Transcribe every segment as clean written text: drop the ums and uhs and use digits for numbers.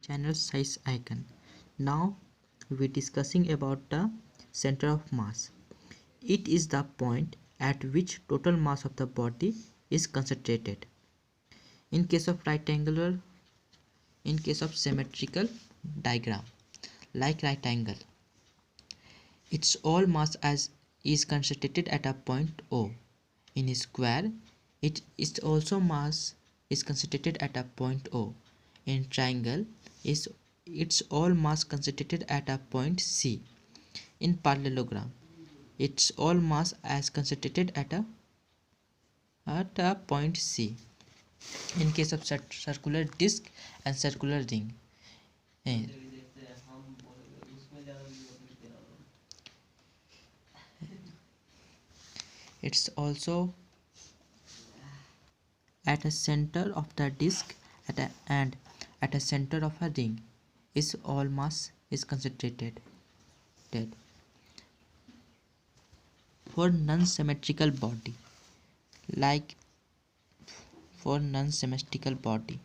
channel size icon. Now we're discussing about the center of mass. It is the point at which total mass of the body is concentrated. In case of in case of symmetrical diagram like right angle, its all mass is concentrated at a point O. In a square, its also mass is concentrated at a point O. In triangle, its all mass concentrated at a point C. In parallelogram, its all mass is concentrated at a point C. In case of circular disc and circular ring, eh, it's also at a center of the disc and at a center of a ring, its all mass is concentrated. For non-symmetrical body, like for non-symmetrical body,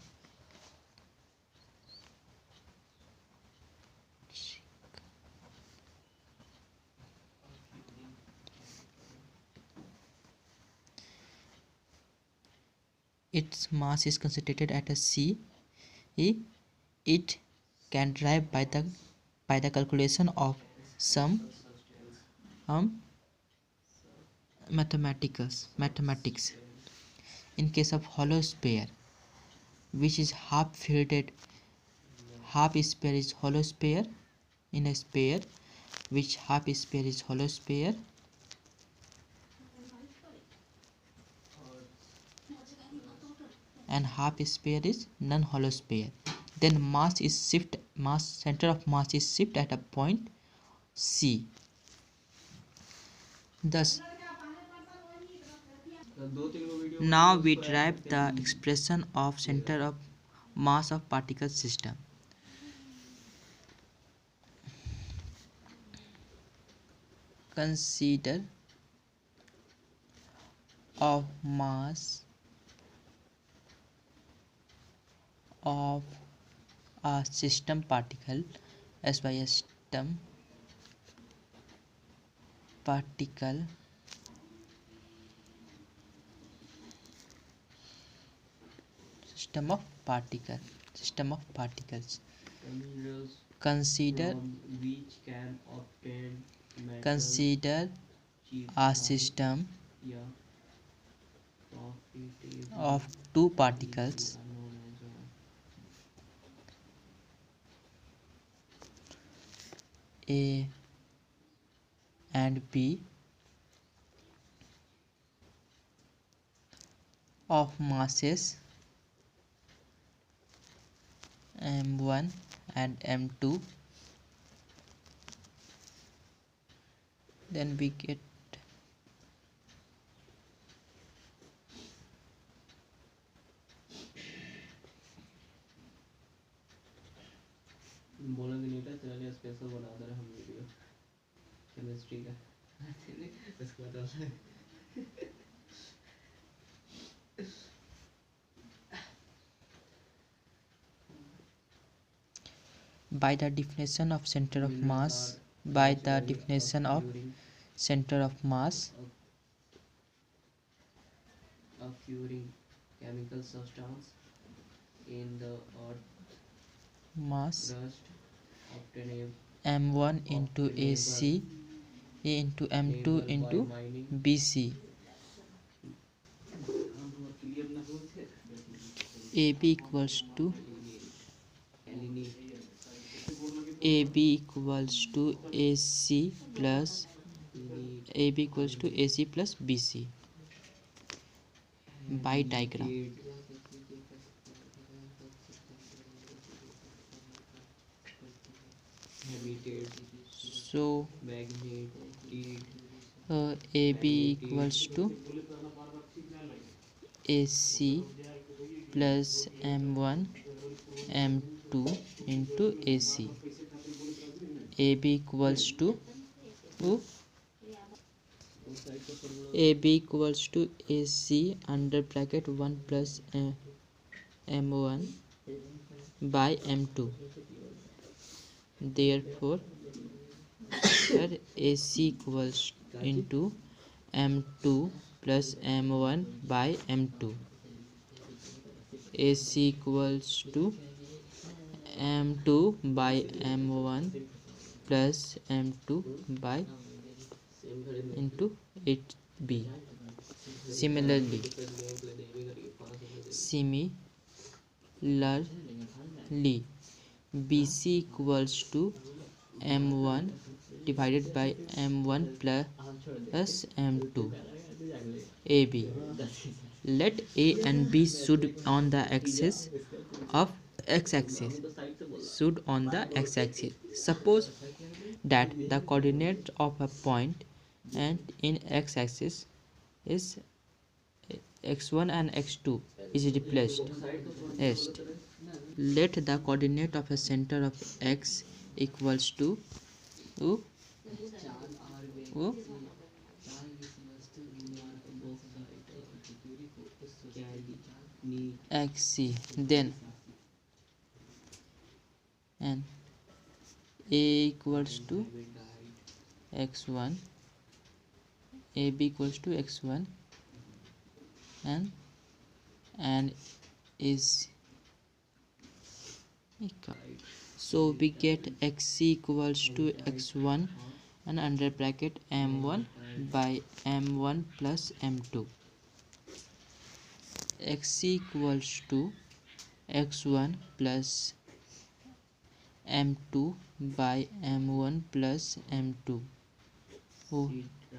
its mass is concentrated at a C. It can derive by the calculation of some mathematics. In case of hollow sphere, which is half filled, half sphere is hollow sphere. In a sphere which half sphere is hollow sphere, and half sphere is non-hollow sphere, then center of mass is shift at a point C. Thus now we derive the expression of center of mass of particle system. Consider of mass of a system particle as by a system particle system of particles. Consider a system of two particles A and B of masses m1 and m2. Then we get बोलेंगे नहीं था, चलिए special बना दे रहे हम video chemistry का इसको बता रहे by the definition of center of mass occurring chemical substance in the earth mass crust obtained m1 into AC into m2 into BC. AB equals to AC plus BC by diagram. So AB equals to AC plus m1 m2 into AC. AB equals to AC under bracket 1 plus m1 by m2. Therefore here AC equals into m2 plus m1 by m2. AC equals to m2 by m1 plus m2 by into 8b. Similarly, BC equals to m1 divided by m1 plus m2 AB. Let A and B should on the axis of x-axis. Should on the x-axis. Suppose that the coordinate of a point and in x-axis is x1 and x2 is replaced. Let the coordinate of a center of x equals to u, u, xc. Then and a equals to x1, ab equals to x1 and is equal. So we get xc equals to x1 and under bracket m1 by m1 plus m2. xc equals to x1 plus m2 by m1 plus m2. Oh,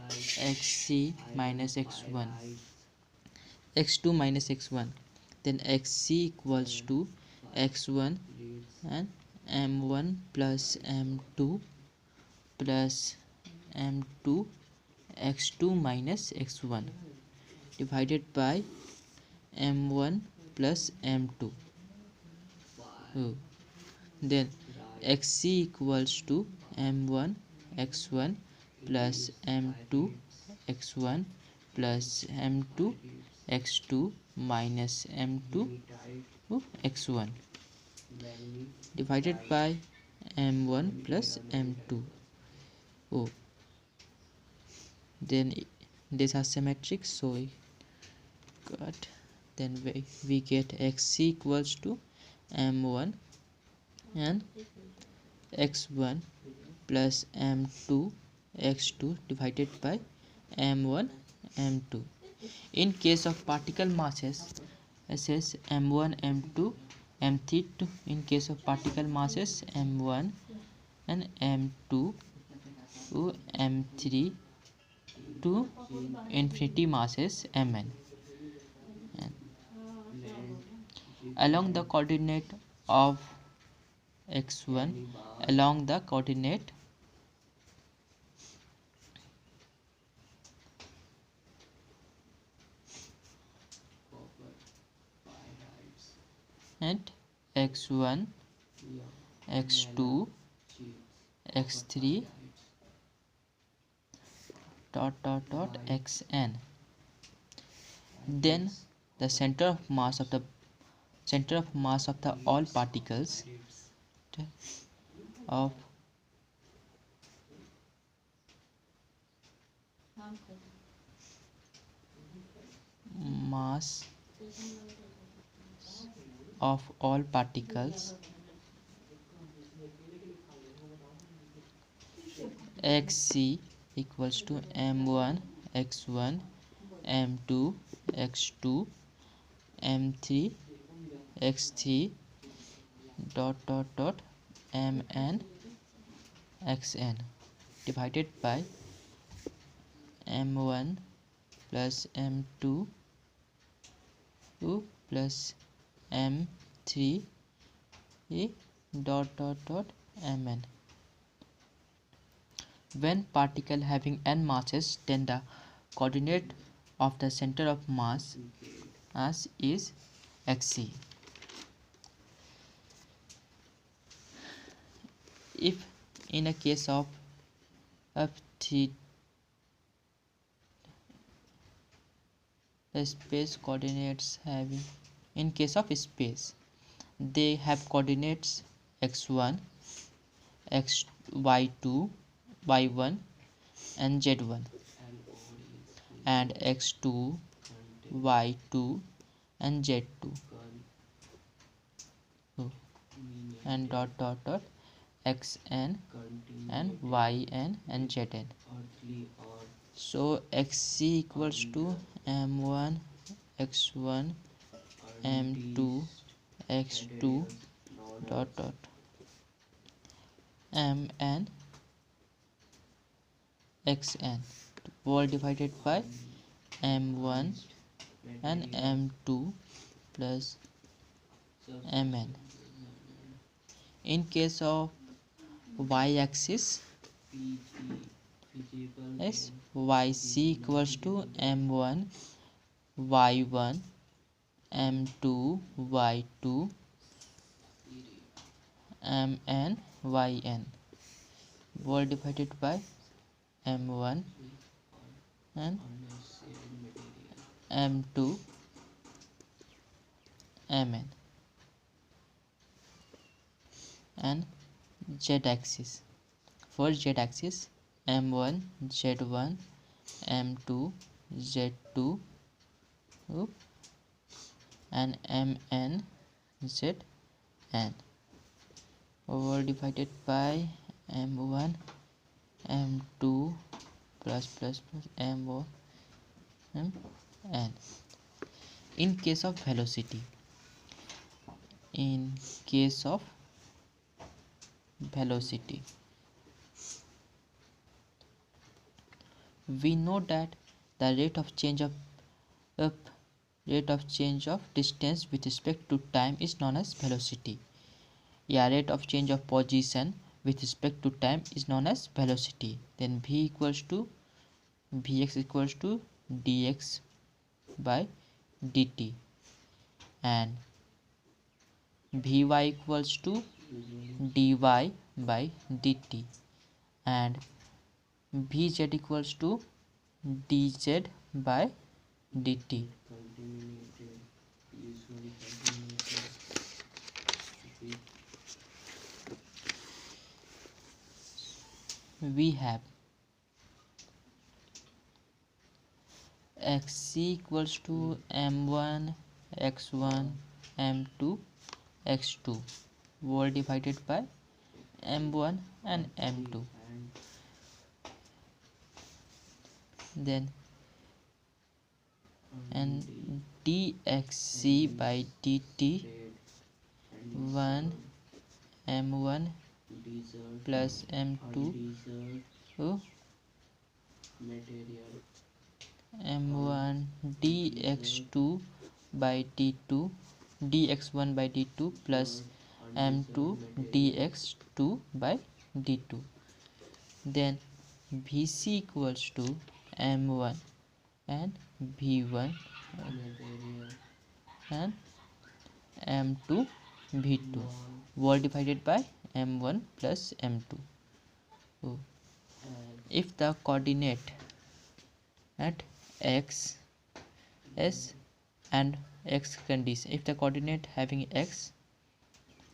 xc minus x1, x2 minus x1. Then xc equals to x1 and m1 plus m2 plus m2 x2 minus x1 divided by m1 plus m2. Oh. Then xc equals to m1 x1 plus m2 x1 plus m2 x2 minus m2 x1 divided by m1 plus m2. Oh, then these are symmetric, so got. Then we get xc equals to m1 and x1 plus m2 x2 divided by m1 m2. In case of particle masses SS m1 m2 m3 in case of particle masses m1 and m2 to m3 to infinity masses mn. And along the coordinate of x1 along the coordinate at x1 x2 x3 dot xn. Then the center of mass of the all particles of mass of all particles xc equals to m1 x1 m2 x2 m3 x3 dot mn xn divided by m1 plus m2 plus m3 dot mn. When particle having n masses, then the coordinate of the center of mass is xc. If in a case of f3 space coordinates having in case of space they have coordinates x1, x y2, y1 and z1, and x2, y2 and z2, and dot dot dot xn and yn and zn. So xc equals to m1 x1 m2 x2 dot dot mn xn, all divided by m1 and m2 plus mn. In case of y-axis, is yc equals to m1 y1 m2 y2 mn yn, all divided by m1 and m2 mn. And z-axis, for z-axis m1 z1 m2 z2 and mn zn, all divided by m1 m2 plus m1 mn. In case of velocity, we know that the rate of change of distance with respect to time is known as velocity. Yeah, rate of change of position with respect to time is known as velocity. Then vx equals to dx by dt, and vy equals to dy by dt, and vz equals to dz by dt. We have xc equals to m1 x1 m2 x2, all divided by m1 and m2. Then and dxc by dt 1 m1 plus m2 m1 dx2 by d2 dx1 by d2 plus m2 dx2 by d2. Then vc equals to m1 and v1 and m2 v2, all divided by m1 plus m2. If the coordinate at x s and x condition, if the coordinate having x,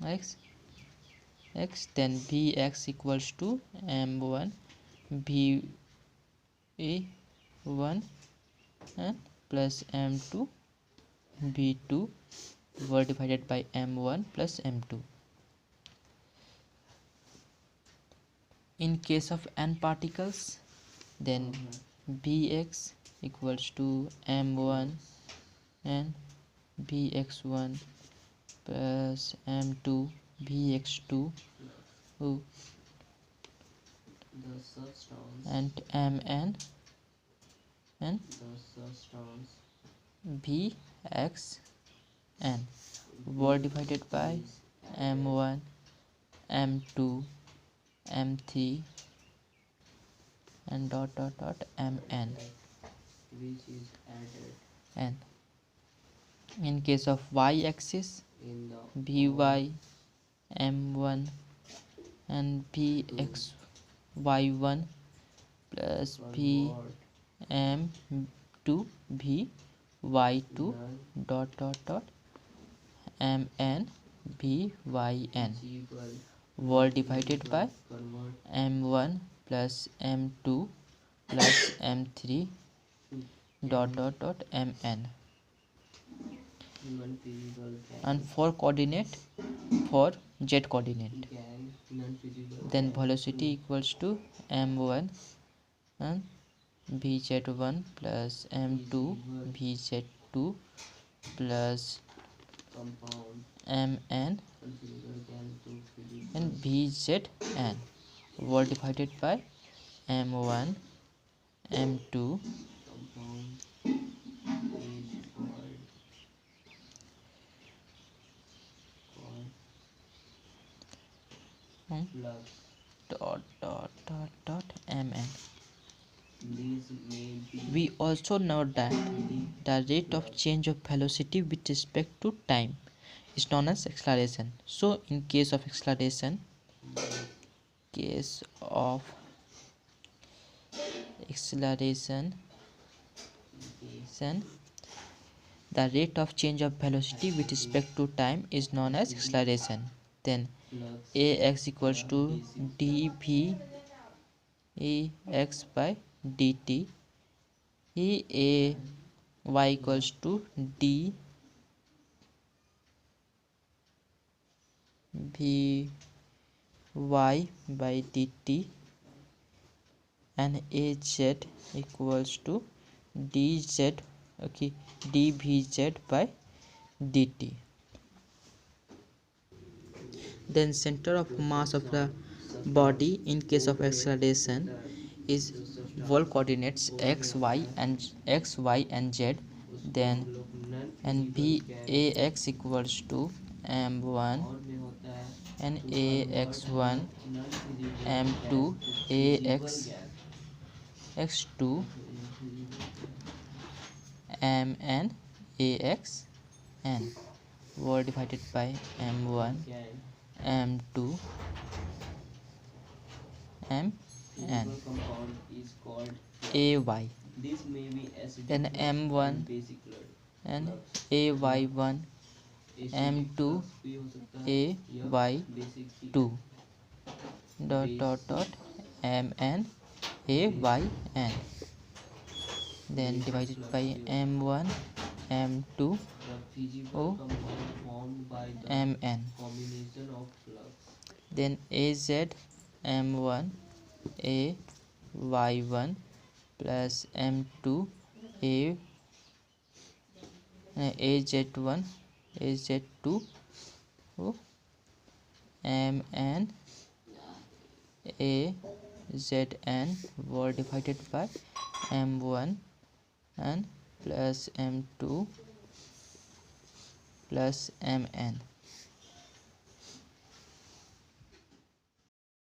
then vx equals to m1 v1 and plus m2 v2, were divided by m1 plus m2. In case of n particles, then vx equals to m1 and vx1 plus m2 vx2 and mn and vxn, were divided by m1 m2 m3 and dot dot dot mn. And in case of y-axis, vy m1 and vx y1 plus v m2 v y2 dot dot dot mn Vyn equal wall divided by convert m1 plus m2 plus m3 dot mn. non-feasible And gang for coordinate, for z coordinate, non-feasible then gang velocity equals to m1 and vz1 plus m2 vz2 plus compound mn non-feasible gang to feasible and vzn wall divided by m1 m2 compound is called flux. mn. These may be We also know that the rate of change of velocity with respect to time is known as acceleration. So in case of acceleration, acceleration the rate of change of velocity with respect to time is known as acceleration. Then ax equals to dv ax by dt, a y equals to d v y by dt, and az equals to dz, okay, dvz by dt. Then center of mass of the body in case of acceleration is wall coordinates x y and z. Then and b ax equals to m1 and ax1 m2 ax x2 mn ax n were divided by m1 m2 mn ay, then m1 and ay1 m2 ay2 mn ayn, then divided by m1 m2 mn, then az m1 ay1 plus m2 a az1 az2 mn azn were divided by m1 and plus m2 plus mn.